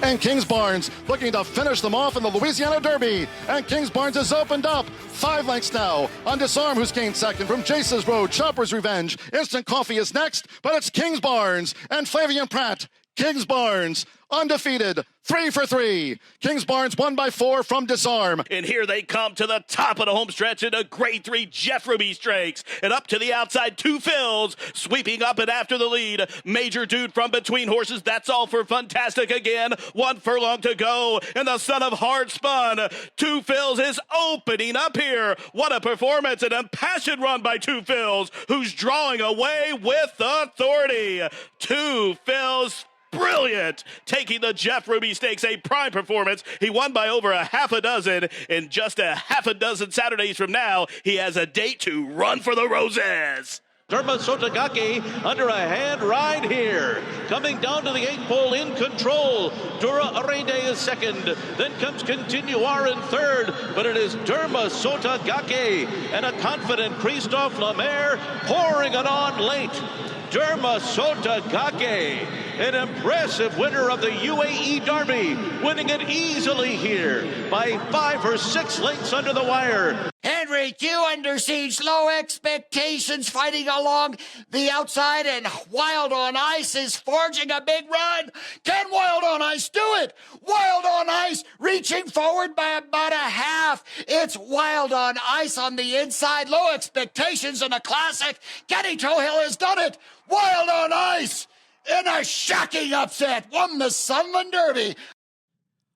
and Kingsbarns looking to finish them off in the Louisiana Derby. And Kingsbarns has opened up 5 lengths now on Disarm, who's gained second from Jace's Road. Chopper's Revenge. Instant Coffee is next, but it's Kingsbarns and Flavian Pratt. Kingsbarns undefeated, 3 for 3. Kingsbarns won by 4 from Disarm. And here they come to the top of the home stretch in a grade 3 Jeff Ruby Stakes. And up to the outside, 2 Phils sweeping up and after the lead. Major Dude from between horses. That's all for Fantastic again. 1 furlong to go. And the son of Hard Spun, 2 Phils is opening up here. What a performance. An impassioned run by 2 Phils, who's drawing away with authority. 2 Phils. Brilliant, taking the Jeff Ruby Stakes, a prime performance. He won by over a half a dozen. In just a half a dozen Saturdays from now, he has a date to run for the roses. Derma Sotagake under a hand ride here. Coming down to the 8th pole in control. Dura Arede is second. Then comes Continuar in third. But it is Derma Sotagake and a confident Christophe Lemaire pouring it on late. Derma Sotagake, an impressive winner of the UAE Derby, winning it easily here by 5 or 6 lengths under the wire. Henry Q under siege, low expectations, fighting along the outside, and Wild on Ice is forging a big run. Can Wild on Ice do it? Wild on Ice reaching forward by about a half. It's Wild on Ice on the inside, low expectations in a classic. Kenny Tohill has done it. Wild on Ice in a shocking upset won the Sunland Derby.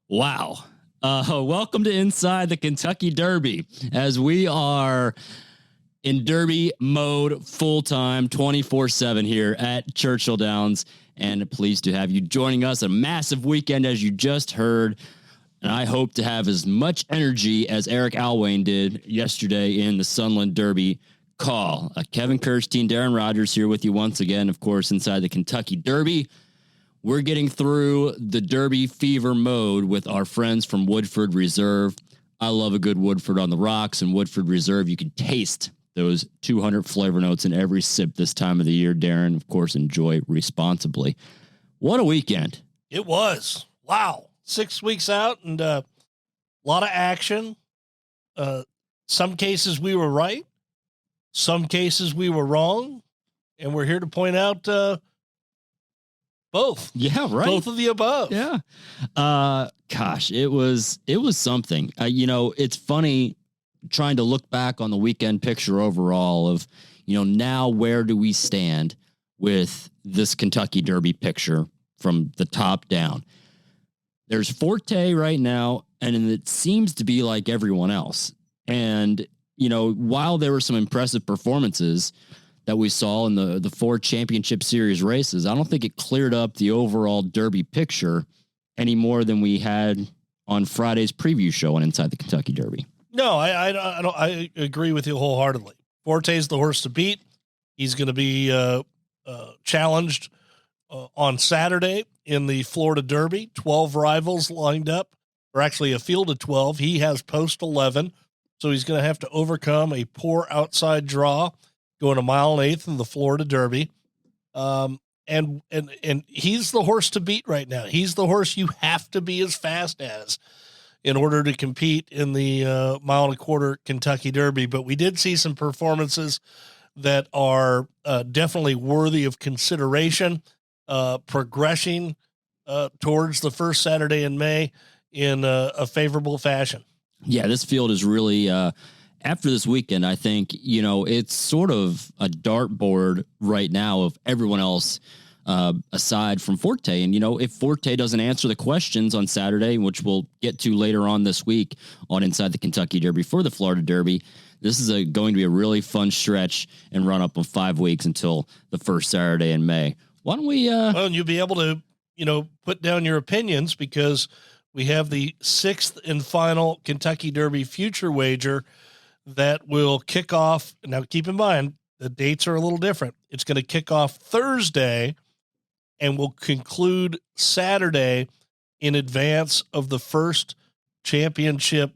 Wow. Welcome to Inside the Kentucky Derby, as we are in Derby mode full-time 24/7 here at Churchill Downs, and pleased to have you joining us. A massive weekend, as you just heard, and I hope to have as much energy as Eric Alwayne did yesterday in the Sunland Derby call. Kevin Kirstein, Darren Rogers here with you once again, of course, inside the Kentucky Derby. We're getting through the Derby fever mode with our friends from Woodford Reserve. I love a good Woodford on the rocks, and Woodford Reserve, you can taste those 200 flavor notes in every sip this time of the year. Darren, of course, enjoy responsibly. What a weekend. It was. Wow. 6 weeks out and a lot of action. Some cases we were right. Some cases we were wrong. And we're here to point out both. Yeah, right. Both of the above. Yeah. Gosh, it was something. It's funny trying to look back on the weekend picture overall of, now where do we stand with this Kentucky Derby picture from the top down? There's Forte right now, and it seems to be like everyone else. And, while there were some impressive performances that we saw in the 4 championship series races, I don't think it cleared up the overall Derby picture any more than we had on Friday's preview show on Inside the Kentucky Derby. No, I agree with you wholeheartedly. Forte's the horse to beat. He's going to be challenged on Saturday in the Florida Derby. 12 rivals lined up, or actually a field of 12. He has post 11, so he's going to have to overcome a poor outside draw going a mile and eighth in the Florida Derby. And he's the horse to beat right now. He's the horse you have to be as fast as in order to compete in the mile and a quarter Kentucky Derby. But we did see some performances that are definitely worthy of consideration, progressing towards the first Saturday in May in a favorable fashion. Yeah, this field is really after this weekend, I think, it's sort of a dartboard right now of everyone else aside from Forte. And, if Forte doesn't answer the questions on Saturday, which we'll get to later on this week on Inside the Kentucky Derby for the Florida Derby, this is going to be a really fun stretch and run up of 5 weeks until the first Saturday in May. Why don't we... Well, and you'll be able to, put down your opinions, because we have the 6th and final Kentucky Derby future wager that will kick off. Now, keep in mind, the dates are a little different. It's going to kick off Thursday and will conclude Saturday in advance of the first championship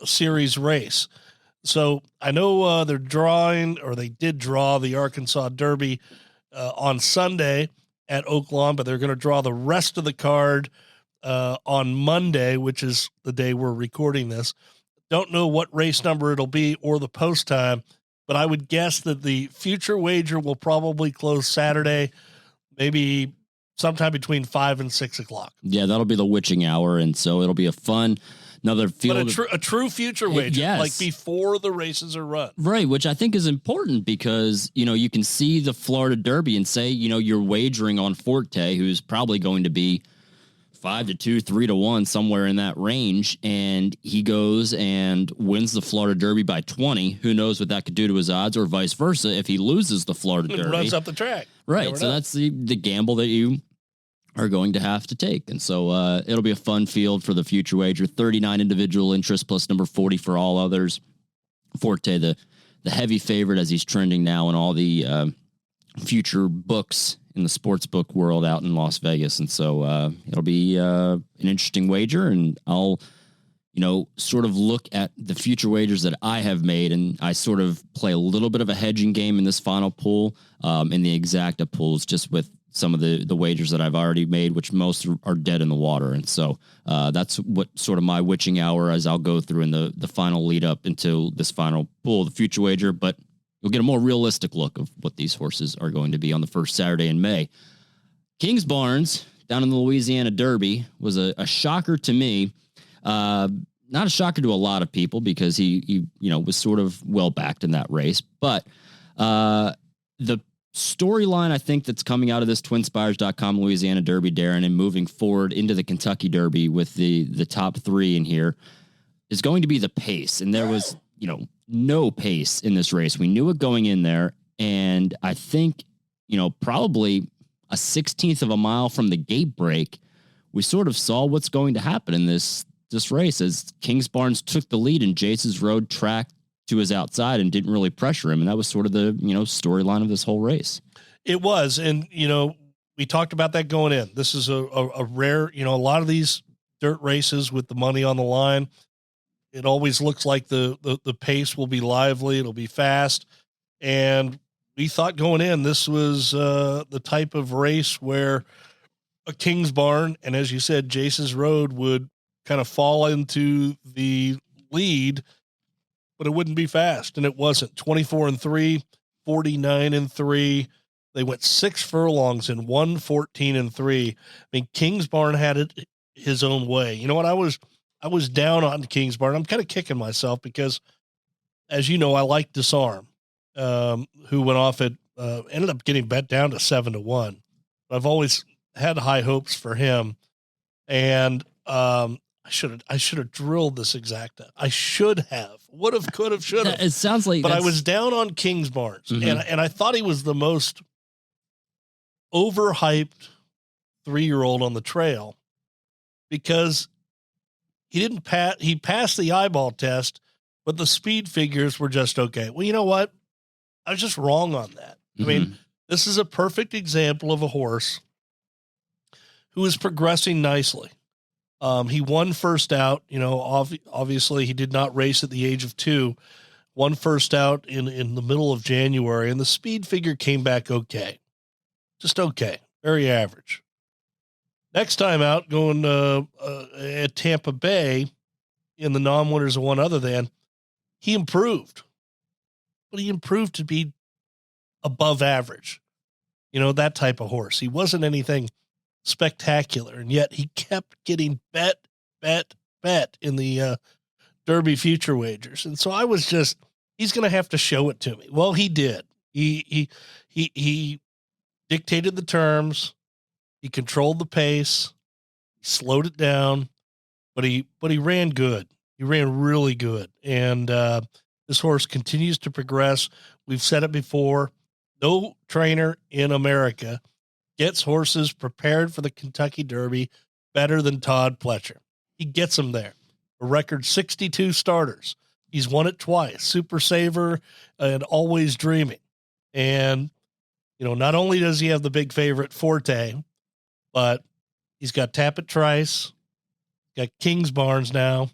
series race. So I know they're drawing, or they did draw the Arkansas Derby on Sunday at Oak Lawn, but they're going to draw the rest of the card on Monday, which is the day we're recording this. Don't know what race number it'll be or the post time, but I would guess that the future wager will probably close Saturday, maybe sometime between 5 and 6 o'clock. Yeah, that'll be the witching hour, and so it'll be another field. But a true future wager, yes. like before the races are run. Right, which I think is important because, you can see the Florida Derby and say, you're wagering on Forte, who's probably going to be 5-2, 3-1, somewhere in that range. And he goes and wins the Florida Derby by 20. Who knows what that could do to his odds, or vice versa if he loses the Florida Derby. Runs up the track. Right. So that's the gamble that you are going to have to take. And so it'll be a fun field for the future wager. 39 individual interest plus number 40 for all others. Forte, the heavy favorite as he's trending now in all the future books in the sports book world out in Las Vegas. And so it'll be an interesting wager, and I'll, sort of look at the future wagers that I have made, and I sort of play a little bit of a hedging game in this final pool, in the exacta pools, just with some of the wagers that I've already made, which most are dead in the water. And so that's what sort of my witching hour as I'll go through in the final lead up into this final pool, the future wager, but you'll get a more realistic look of what these horses are going to be on the first Saturday in May. Kings Barnes down in the Louisiana Derby was a shocker to me. Not a shocker to a lot of people because he was sort of well backed in that race, but the storyline I think that's coming out of this twinspires.com Louisiana Derby, Darren, and moving forward into the Kentucky Derby with the top three in here is going to be the pace. And there was, no pace in this race. We knew it going in there. And I think, probably a 16th of a mile from the gate break, we sort of saw what's going to happen in this race as Kings Barnes took the lead and Jace's Road tracked to his outside and didn't really pressure him. And that was sort of the, storyline of this whole race. It was. And, we talked about that going in. This is a rare, a lot of these dirt races with the money on the line, it always looks like the pace will be lively. It'll be fast. And we thought going in, this was the type of race where a Kings Barn, and as you said, Jace's Road would kind of fall into the lead, but it wouldn't be fast. And it wasn't. 24-3, 49-3. They went 6 furlongs in 114-3. I mean, Kings Barn had it his own way. You know what? I was down on Kings Barn. I'm kind of kicking myself because, as you know, I like Disarm, who went off at, ended up getting bet down to 7-1. I've always had high hopes for him. And, I should have drilled this exacta. I should have, would have, could have, should have. It sounds like, but I was down on Kings Barnes, Mm-hmm. and I thought he was the most overhyped 3-year-old on the trail because he passed the eyeball test, but the speed figures were just okay. Well, you know what? I was just wrong on that. Mm-hmm. I mean, this is a perfect example of a horse who is progressing nicely. He won first out, obviously he did not race at the age of 2, won first out in the middle of January, and the speed figure came back okay. Just okay. Very average. Next time out, going at Tampa Bay in the non-winners of one other than, he improved. But he improved to be above average. That type of horse. He wasn't anything spectacular, and yet he kept getting bet in the Derby future wagers. And so I was just, he's going to have to show it to me. Well, he did. He dictated the terms. He controlled the pace. He slowed it down, but he ran good. He ran really good. And this horse continues to progress. We've said it before. No trainer in America gets horses prepared for the Kentucky Derby better than Todd Pletcher. He gets them there. A record 62 starters. He's won it twice, Super Saver and Always Dreaming. And, not only does he have the big favorite Forte, but he's got Tappet Trice, got Kings Barnes now,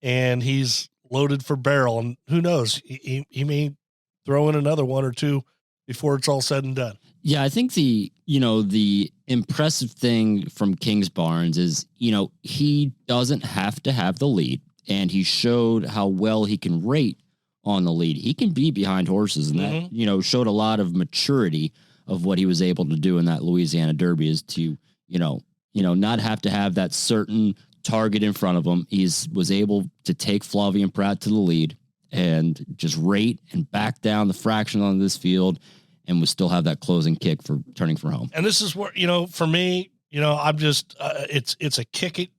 and he's loaded for barrel. And who knows, he may throw in another one or two before it's all said and done. Yeah, I think the impressive thing from Kings Barnes is, he doesn't have to have the lead, and he showed how well he can rate on the lead. He can be behind horses, and that, showed a lot of maturity of what he was able to do in that Louisiana Derby, is to, not have to have that certain target in front of him. Was able to take Flavien Prat to the lead and just rate and back down the fraction on this field, and would still have that closing kick for turning for home. And this is where, for me, I'm just, it's a kick.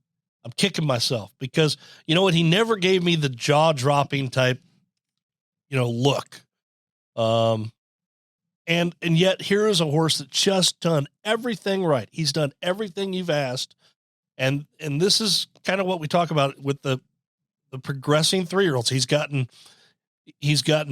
I'm kicking myself because you know what? He never gave me the jaw dropping type, look. And yet here is a horse that's just done everything right. He's done everything you've asked. And this is kind of what we talk about with the progressing 3-year-olds. He's gotten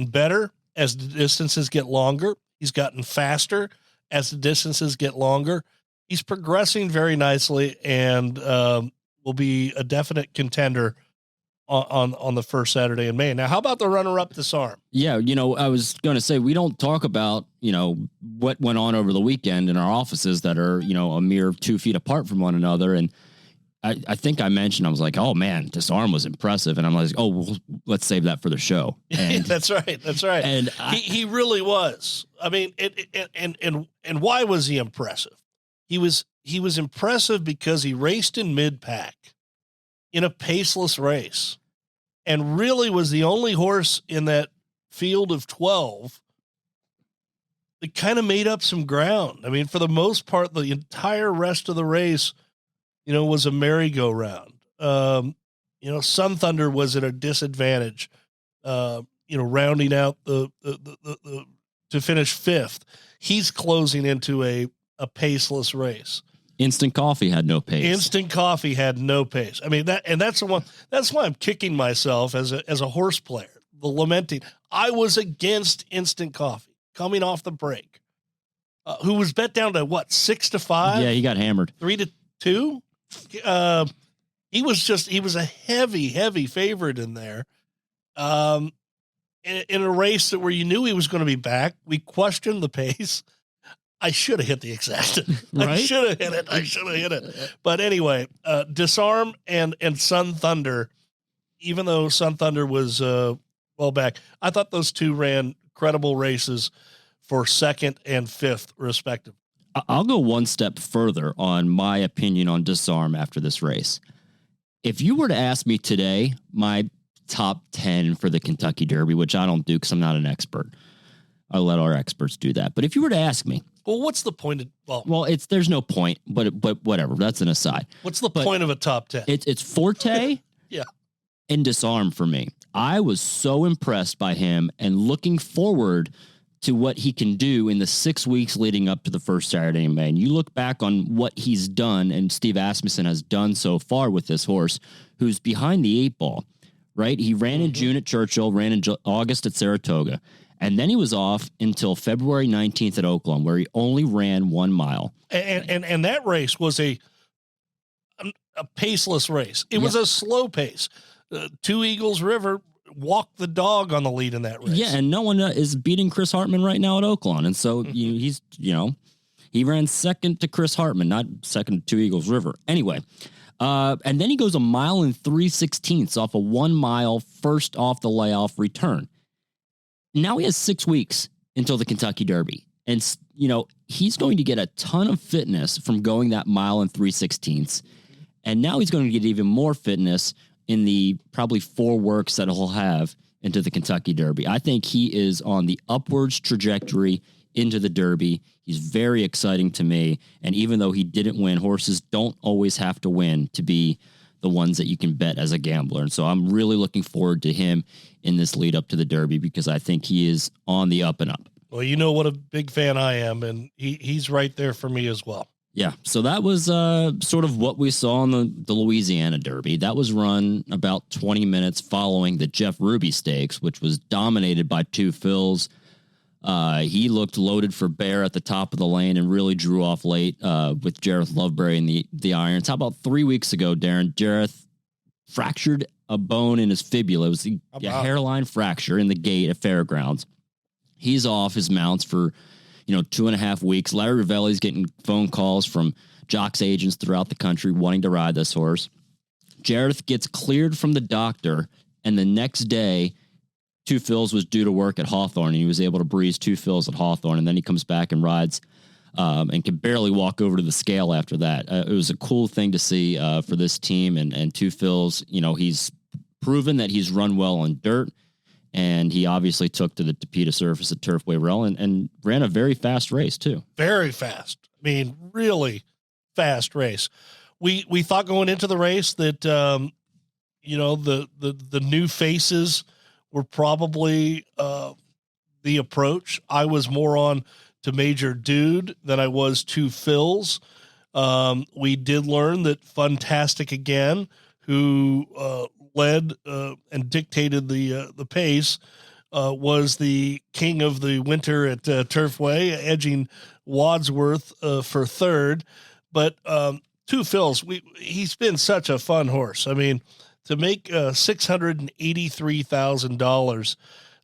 better as the distances get longer. He's gotten faster as the distances get longer. He's progressing very nicely and will be a definite contender on the first Saturday in May. Now, how about the runner-up Disarm? Yeah, I was going to say, we don't talk about, what went on over the weekend in our offices that are, a mere 2 feet apart from one another. And I think I mentioned, I was like, oh man, Disarm was impressive. And I'm like, oh, well, let's save that for the show. And That's right. And he really was. I mean, and why was he impressive? He was impressive because he raced in mid-pack in a paceless race and really was the only horse in that field of 12 that kind of made up some ground. I mean, for the most part, the entire rest of the race, was a merry-go-round. Sun Thunder was at a disadvantage, rounding out the to finish 5th. He's closing into a paceless race. Instant Coffee had no pace. I mean, that's the one. That's why I'm kicking myself as a horse player. The lamenting. I was against Instant Coffee coming off the break. Who was bet down to what, 6-5? Yeah, he got hammered. 3-2. He was a heavy favorite in there. In a race where you knew he was going to be back. We questioned the pace. I should have hit the exact. Right? I should have hit it. But anyway, Disarm and Sun Thunder, even though Sun Thunder was well back, I thought those two ran credible races for 2nd and 5th, respectively. I'll go one step further on my opinion on Disarm after this race. If you were to ask me today, my top 10 for the Kentucky Derby, which I don't do because I'm not an expert, I'll let our experts do that. But if you were to ask me, well, what's the point of, there's no point, but whatever, that's an aside. What's the point of a top 10? It's Forte yeah, and Disarm for me. I was so impressed by him and looking forward to what he can do in the 6 weeks leading up to the first Saturday in May. And you look back on what he's done and Steve Asmussen has done so far with this horse, who's behind the 8 ball, right? He ran in June at Churchill, ran in August at Saratoga, and then he was off until February 19th at Oakland, where he only ran 1 mile. And that race was a paceless race. It was a slow pace. 2 Eagles River walked the dog on the lead in that race. Yeah, and no one is beating Chris Hartman right now at Oakland. And so he ran 2nd to Chris Hartman, not 2nd to 2 Eagles River. Anyway, and then he goes 1 mile and 3/16 off a 1 mile first off the layoff return. Now he has 6 weeks until the Kentucky Derby. And, he's going to get a ton of fitness from going that 1 mile and 3/16. And now he's going to get even more fitness in the probably 4 works that he'll have into the Kentucky Derby. I think he is on the upwards trajectory into the Derby. He's very exciting to me. And even though he didn't win, horses don't always have to win to be the ones that you can bet as a gambler. And so I'm really looking forward to him in this lead up to the Derby because I think he is on the up and up. Well, you know what a big fan I am, and he's right there for me as well. Yeah, so that was sort of what we saw in the Louisiana Derby. That was run about 20 minutes following the Jeff Ruby Stakes, which was dominated by 2 fills. He looked loaded for bear at the top of the lane and really drew off late with Jareth Loveberry in the irons. How about 3 weeks ago, Darren? Jareth fractured a bone in his fibula. It was a hairline fracture in the gate at Fairgrounds. He's off his mounts for, 2.5 weeks. Larry Ravelli's getting phone calls from jocks agents throughout the country wanting to ride this horse. Jareth gets cleared from the doctor, and the next day, Two Phils was due to work at Hawthorne, and he was able to breeze Two Phils at Hawthorne, and then he comes back and rides and can barely walk over to the scale after that. It was a cool thing to see for this team, and Two Phils, he's proven that he's run well on dirt, and he obviously took to the Tapeta surface at Turfway Rail and ran a very fast race too. Very fast. I mean, really fast race. We thought going into the race that, the new faces were probably the approach. I was more on to Major Dude than I was to Phils. We did learn that Funtastic Again, who led and dictated the pace, was the king of the winter at Turfway, edging Wadsworth for third. But Two Phils, he's been such a fun horse. I mean, to make $683,000,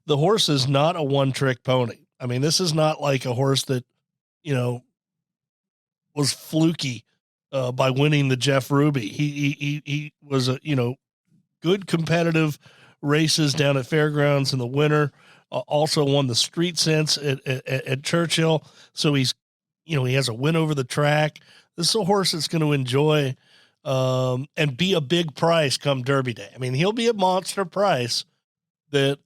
the horse is not a one-trick pony. I mean, this is not like a horse that, was fluky by winning the Jeff Ruby. He was good competitive races down at Fairgrounds in the winter. Also won the Street Sense at Churchill. So he's, he has a win over the track. This is a horse that's going to enjoy and be a big price come Derby Day. I mean, he'll be a monster price that,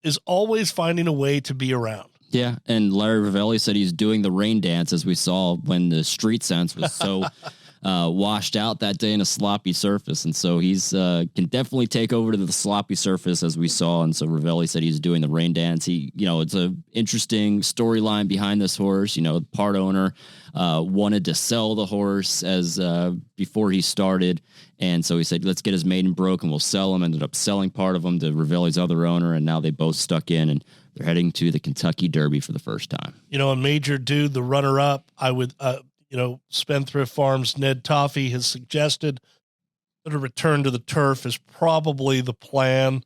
is always finding a way to be around. Yeah, and Larry Ravelli said he's doing the rain dance, as we saw when the Street Sense was so washed out that day in a sloppy surface, and so he's can definitely take over to the sloppy surface, as we saw. And so Ravelli said he's doing the rain dance. He, it's a interesting storyline behind this horse. Part owner wanted to sell the horse as before he started, and so he said, let's get his maiden broke and we'll sell him. Ended up selling part of him to Ravelli's other owner, and now they both stuck in, and they're heading to the Kentucky Derby for the first time. And Major Dude, the runner-up, I would, Spendthrift Farms' Ned Toffee has suggested that a return to the turf is probably the plan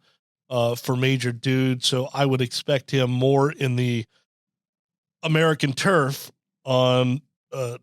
for Major Dude. So I would expect him more in the American turf on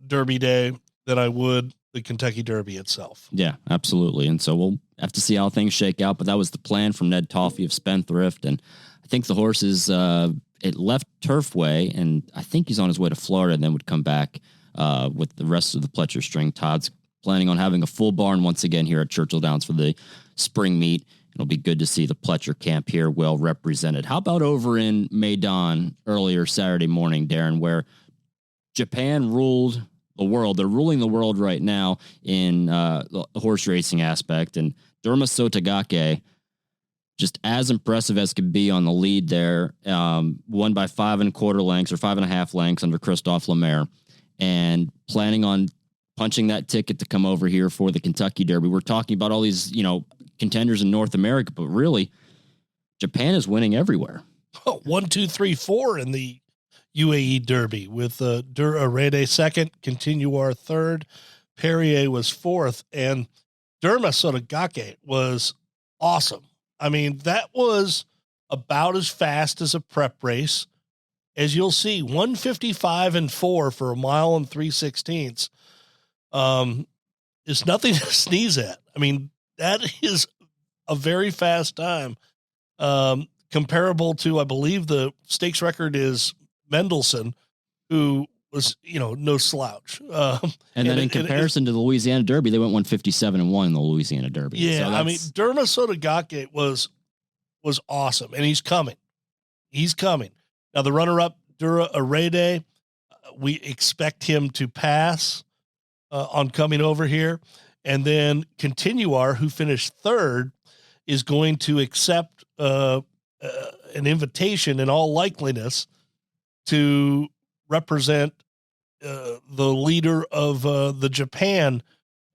Derby Day than I would the Kentucky Derby itself. Yeah, absolutely. And so we'll have to see how things shake out, but that was the plan from Ned Toffee of Spendthrift. And I think the horse is, it left Turfway, and I think he's on his way to Florida and then would come back with the rest of the Pletcher string. Todd's planning on having a full barn once again here at Churchill Downs for the spring meet. It'll be good to see the Pletcher camp here well represented. How about over in Maidan earlier Saturday morning, Darren, where Japan ruled the world? They're ruling the world right now in the horse racing aspect, and Derma Sotagake, just as impressive as could be on the lead there, won by 5.25 lengths or 5.5 lengths under Christophe Lemaire, and planning on punching that ticket to come over here for the Kentucky Derby. We're talking about all these, contenders in North America, but really Japan is winning everywhere. 1, 2, 3, 4 in the UAE Derby with Dur Arede second, Continuar third, Perrier was fourth, and Derma Sotagake was awesome. I mean, that was about as fast as a prep race as you'll see. 1:55.4 for 1 mile and 3/16 is nothing to sneeze at. I mean, that is a very fast time, comparable to, I believe the stakes record is Mendelssohn, who was, no slouch. And then in comparison to the Louisiana Derby, they went 1:57.1 in the Louisiana Derby. Yeah, so I mean, Derma Sotagake was awesome, and he's coming. Now, the runner-up, Dura Arede, we expect him to pass on coming over here. And then Continuar, who finished third, is going to accept an invitation in all likeliness to represent the leader of the Japan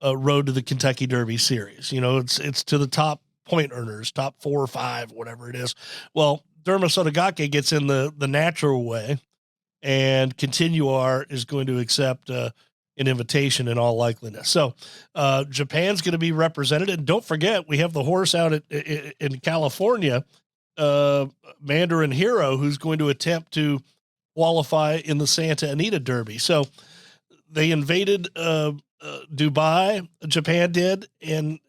road to the Kentucky Derby series. It's to the top point earners, top 4 or 5, whatever it is. Well, Derma Sotagake gets in the natural way, and Continuar is going to accept an invitation in all likeliness. So Japan's going to be represented. And don't forget, we have the horse out in California Mandarin Hero, who's going to attempt to qualify in the Santa Anita Derby. So they invaded Dubai, Japan did, and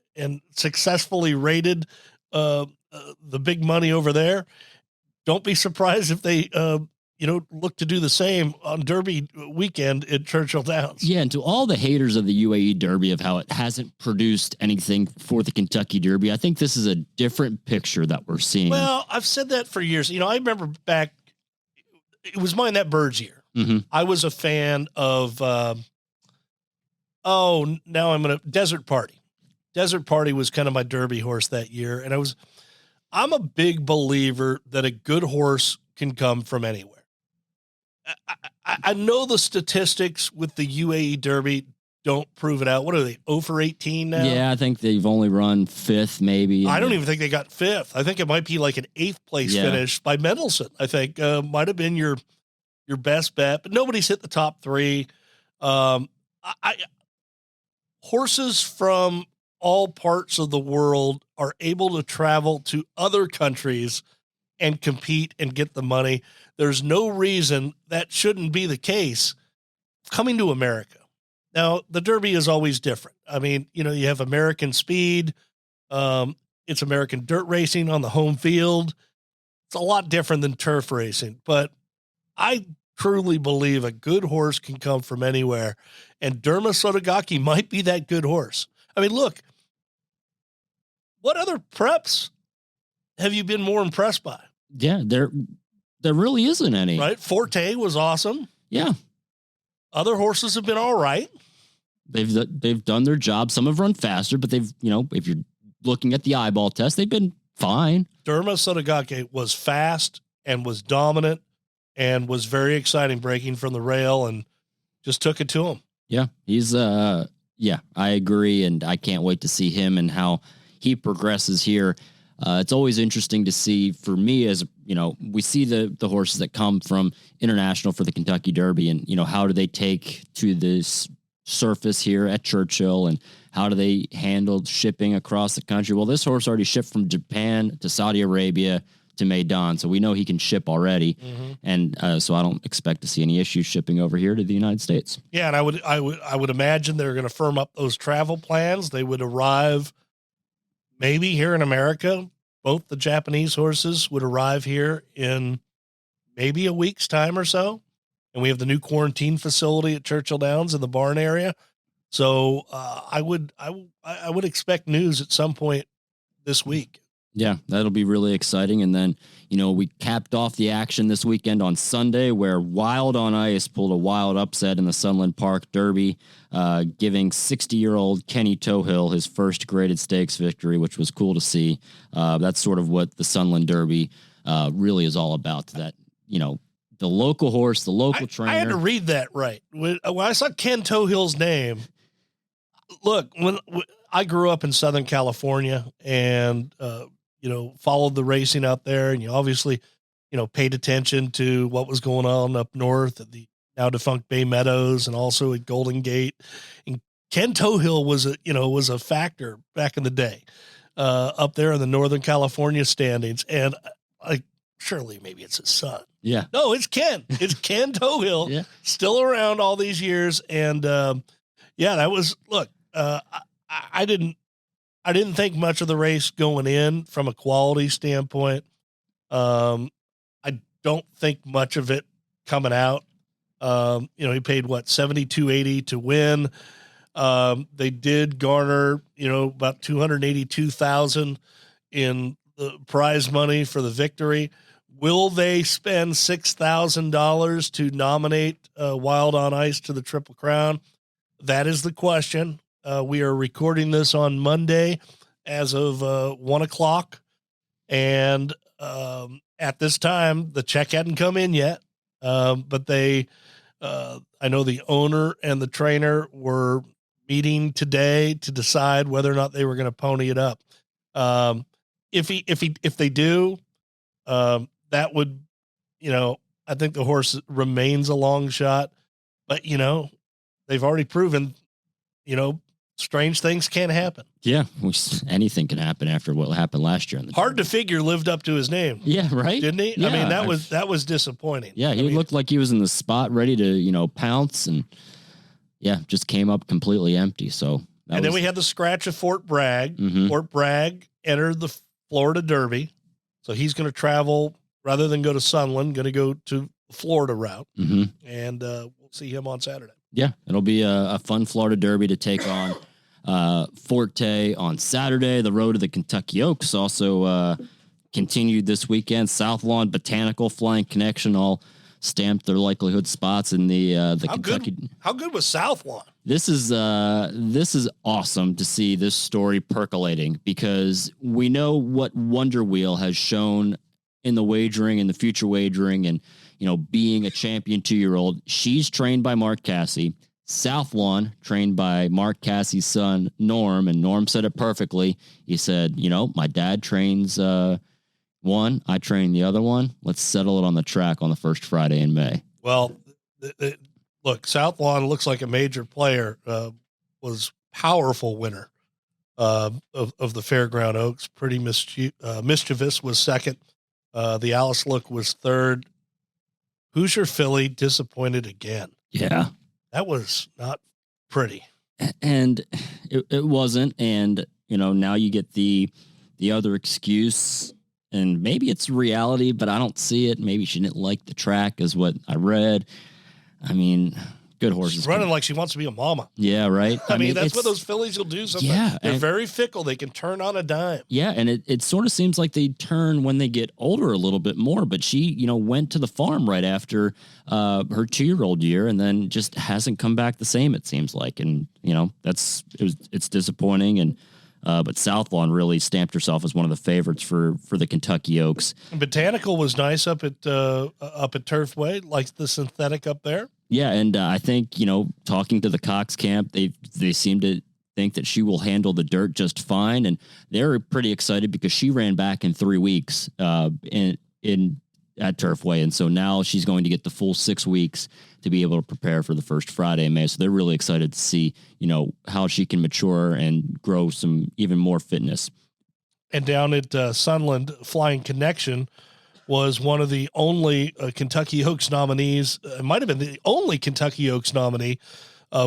successfully raided the big money over there. Don't be surprised if they look to do the same on Derby weekend at Churchill Downs. Yeah, and to all the haters of the UAE Derby of how it hasn't produced anything for the Kentucky Derby, I think this is a different picture that we're seeing. Well, I've said that for years. I remember back, it was mine that Birds year. Mm-hmm. I was a fan of, Desert Party. Desert Party was kind of my Derby horse that year. And I'm a big believer that a good horse can come from anywhere. I know the statistics with the UAE Derby don't prove it out. What are they, 0 for 18 now? Yeah, I think they've only run 5th, maybe. I don't even think they got 5th. I think it might be like an 8th place finish by Mendelssohn. I think might have been your best bet, but nobody's hit the top 3. Horses from all parts of the world are able to travel to other countries and compete and get the money. There's no reason that shouldn't be the case coming to America. Now, the Derby is always different. I mean, you have American speed. It's American dirt racing on the home field. It's a lot different than turf racing, but I truly believe a good horse can come from anywhere, and Derma Sotogake might be that good horse. I mean, look, what other preps have you been more impressed by? Yeah, there really isn't any. Right? Forte was awesome. Yeah. Other horses have been all right. They've done their job. Some have run faster, but they've, if you're looking at the eyeball test, they've been fine. Derma Sotogake was fast and was dominant and was very exciting breaking from the rail and just took it to him. Yeah, he's I agree, and I can't wait to see him and how he progresses here. It's always interesting to see for me as, we see the horses that come from international for the Kentucky Derby and, how do they take to this surface here at Churchill and how do they handle shipping across the country? Well, this horse already shipped from Japan to Saudi Arabia to Maidan, so we know he can ship already. Mm-hmm. And so I don't expect to see any issues shipping over here to the United States. Yeah, and I would imagine they're going to firm up those travel plans. They would arrive maybe here in America. Both the Japanese horses would arrive here in maybe a week's time or so. And we have the new quarantine facility at Churchill Downs in the barn area. So I would expect news at some point this week. Yeah, that'll be really exciting. And then, we capped off the action this weekend on Sunday where Wild on Ice pulled a wild upset in the Sunland Park Derby, giving 60-year-old Kenny Tohill his first graded stakes victory, which was cool to see. That's sort of what the Sunland Derby really is all about, that, the local horse, the local trainer. I had to read that right. When I saw Ken Tohill's name, look, when I grew up in Southern California and, followed the racing out there, and you obviously, paid attention to what was going on up north at the now defunct Bay Meadows and also at Golden Gate. And Ken Tohill was a factor back in the day, up there in the Northern California standings. And surely maybe it's his son. Yeah. No, it's Ken. It's Ken Tohill, yeah. Still around all these years. And that was, look, I didn't think much of the race going in from a quality standpoint. I don't think much of it coming out. He paid $72.80 to win. They did garner, about $282,000 in the prize money for the victory. Will they spend $6,000 to nominate Wild on Ice to the Triple Crown? That is the question. We are recording this on Monday as of 1:00. And at this time, the check hadn't come in yet. But I know the owner and the trainer were meeting today to decide whether or not they were going to pony it up. If they do, that would, I think the horse remains a long shot, but they've already proven, strange things can happen. Yeah, anything can happen after what happened last year. Hard to figure lived up to his name. Yeah, right. Didn't he? Yeah, I mean, that was disappointing. Yeah, he looked like he was in the spot ready to, pounce, and just came up completely empty. So then we had the scratch of Fort Bragg. Mhm. Fort Bragg entered the Florida Derby. So he's going to travel rather than go to Sunland, going to go to the Florida route. Mm-hmm. And we'll see him on Saturday. Yeah, it'll be a fun Florida Derby to take on Forte on Saturday. The road to the Kentucky Oaks also continued this weekend. South Lawn, Botanical, Flying Connection all stamped their likelihood spots in the Kentucky. How good was South Lawn? This is awesome to see this story percolating, because we know what Wonder Wheel has shown in the wagering and the future wagering, and being a champion 2-year-old. She's trained by Mark Casse. South Lawn trained by Mark Cassie's son Norm, and Norm said it perfectly. He said, my dad trains one, I train the other one. Let's settle it on the track on the first Friday in May. Well, look, South Lawn looks like a major player. Was powerful winner of the Fairground Oaks. Pretty mischievous was second. The Alice Look was third. Hoosier Philly disappointed again. Yeah, that was not pretty, and it wasn't. And now you get the other excuse, and maybe it's reality, but I don't see it. Maybe she didn't like the track, is what I read. I mean, good horses. She's running like she wants to be a mama. Yeah, right. I mean, that's what those fillies will do sometimes. Yeah, they're very fickle. They can turn on a dime. Yeah, and it sort of seems like they turn when they get older a little bit more. But she, went to the farm right after her 2-year-old year, and then just hasn't come back the same, it seems like. And it's disappointing. And but South Lawn really stamped herself as one of the favorites for the Kentucky Oaks. And Botanical was nice up at Turfway, like the synthetic up there. Yeah, and I think, talking to the Cox camp, they seem to think that she will handle the dirt just fine, and they're pretty excited because she ran back in 3 weeks at Turfway, and so now she's going to get the full 6 weeks to be able to prepare for the first Friday in May. So they're really excited to see, how she can mature and grow some even more fitness. And down at Sunland, Flying Connection was one of the only Kentucky Oaks nominees. It might have been the only Kentucky Oaks nominee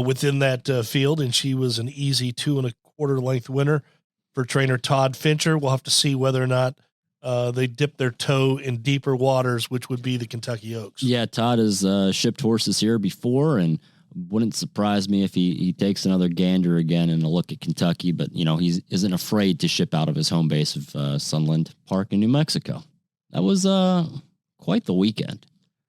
within that field, and she was an easy 2 1/4 length winner for trainer Todd Fincher. We'll have to see whether or not they dip their toe in deeper waters, which would be the Kentucky Oaks. Yeah, Todd has shipped horses here before, and wouldn't surprise me if he takes another gander again and a look at Kentucky. But, he isn't afraid to ship out of his home base of Sunland Park in New Mexico. That was quite the weekend.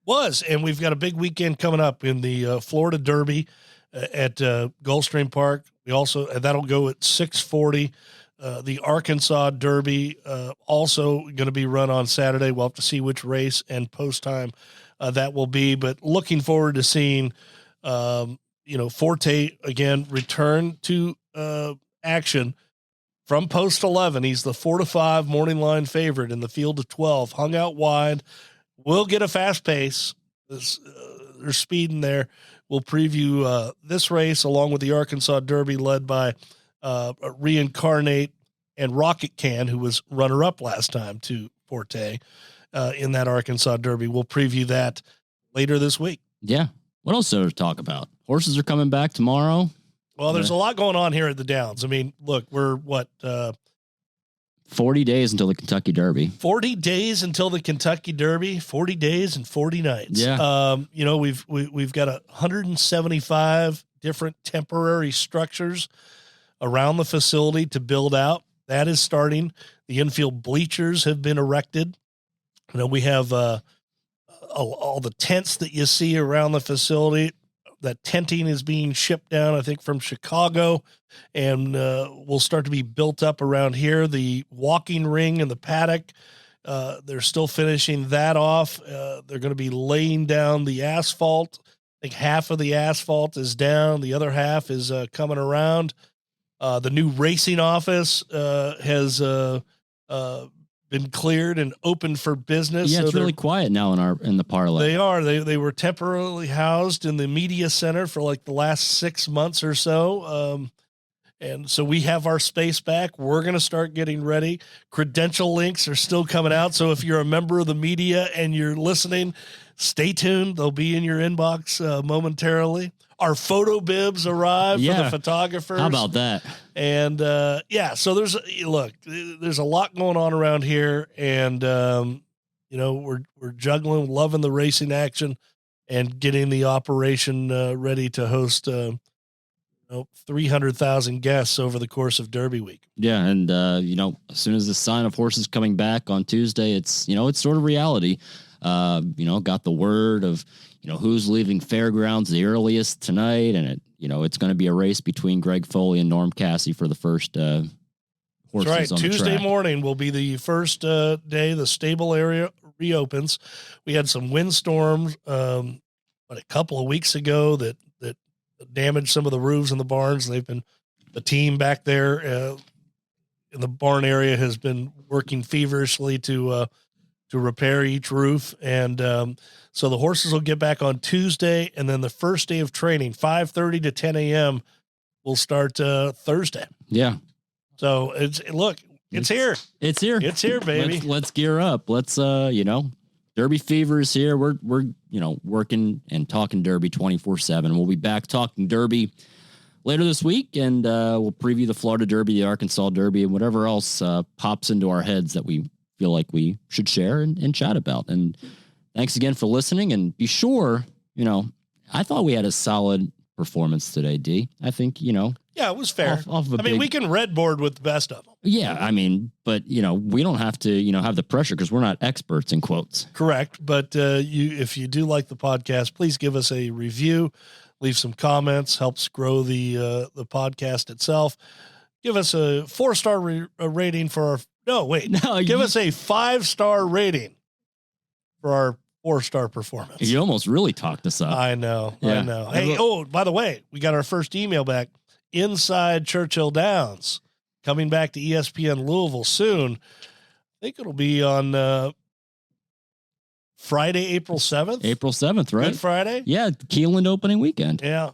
And we've got a big weekend coming up in the Florida Derby at Gulfstream Park. We also, that'll go at 6:40. The Arkansas Derby also going to be run on Saturday. We'll have to see which race and post time that will be, but looking forward to seeing, Forte again return to action from post 11. He's the 4-5 morning line favorite in the field of 12, hung out wide. We'll get a fast pace. There's speed in there. We'll preview this race along with the Arkansas Derby led by Reincarnate and Rocket Can, who was runner-up last time to Forte in that Arkansas Derby. We'll preview that later this week. Yeah. What else to talk about? Horses are coming back tomorrow. Well, there's a lot going on here at the Downs. I mean, look, we're 40 days until the Kentucky Derby. 40 days until the Kentucky Derby, 40 days and 40 nights. Yeah. We've got 175 different temporary structures around the facility to build out. That is starting. The infield bleachers have been erected. We have all the tents that you see around the facility. That tenting is being shipped down, I think, from Chicago, and will start to be built up around here. The walking ring and the paddock, they're still finishing that off. They're going to be laying down the asphalt. I think half of the asphalt is down. The other half is coming around. The new racing office has been cleared and open for business. Yeah, it's really quiet now in the parlay. They are. They were temporarily housed in the media center for like the last 6 months or so. And so we have our space back. We're going to start getting ready. Credential links are still coming out. So if you're a member of the media and you're listening, stay tuned. They'll be in your inbox momentarily. Our photo bibs arrive for the photographers. How about that? And so there's a lot going on around here, and we're juggling, loving the racing action, and getting the operation ready to host 300,000 guests over the course of Derby week. Yeah, and as soon as the sign of horses coming back on Tuesday, it's sort of reality. Got the word of who's leaving Fairgrounds the earliest tonight, and it's going to be a race between Greg Foley and Norm Cassie for the first horses. That's right. On Tuesday the track. Morning will be the first day the stable area reopens. We had some windstorms a couple of weeks ago that damaged some of the roofs in the barns. The team back there in the barn area has been working feverishly to repair each roof. And so the horses will get back on Tuesday, and then the first day of training, 5:30 to 10 a.m. will start Thursday. Yeah. So it's here. It's here. It's here, baby. Let's gear up. Let's Derby fever is here. We're working and talking Derby 24/7. We'll be back talking Derby later this week, and we'll preview the Florida Derby, the Arkansas Derby, and whatever else pops into our heads that we feel like we should share and chat about. And thanks again for listening, and be sure, I thought we had a solid performance today, D. I think, yeah, it was fair. We can red board with the best of them. Yeah. But we don't have to, have the pressure because we're not experts in quotes. Correct. But if you do like the podcast, please give us a review, leave some comments, helps grow the podcast itself. Give us a 4-star rating for our, give us a 5-star rating for our 4-star performance. You almost really talked us up. I know. Yeah. I know. Hey, by the way, we got our first email back. Inside Churchill Downs, coming back to ESPN Louisville soon. I think it'll be on Friday, April 7th. April 7th, right? Good Friday? Yeah, Keeland opening weekend. Yeah.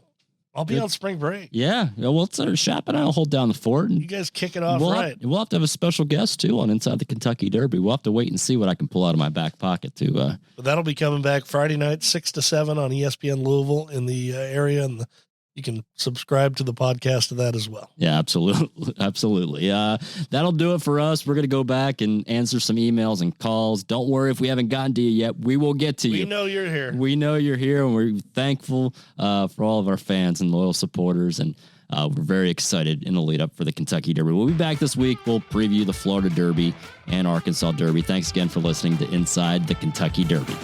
I'll be on spring break. Yeah. Well, Shap and I will hold down the fort. And you guys kick it off we'll right. We'll have to have a special guest, too, on Inside the Kentucky Derby. We'll have to wait and see what I can pull out of my back pocket, too. But that'll be coming back Friday night, 6 to 7 on ESPN Louisville in the area, and you can subscribe to the podcast of that as well. Yeah, absolutely. Absolutely. That'll do it for us. We're going to go back and answer some emails and calls. Don't worry if we haven't gotten to you yet. We will get to you. We know you're here. We know you're here, and we're thankful for all of our fans and loyal supporters. And we're very excited in the lead up for the Kentucky Derby. We'll be back this week. We'll preview the Florida Derby and Arkansas Derby. Thanks again for listening to Inside the Kentucky Derby.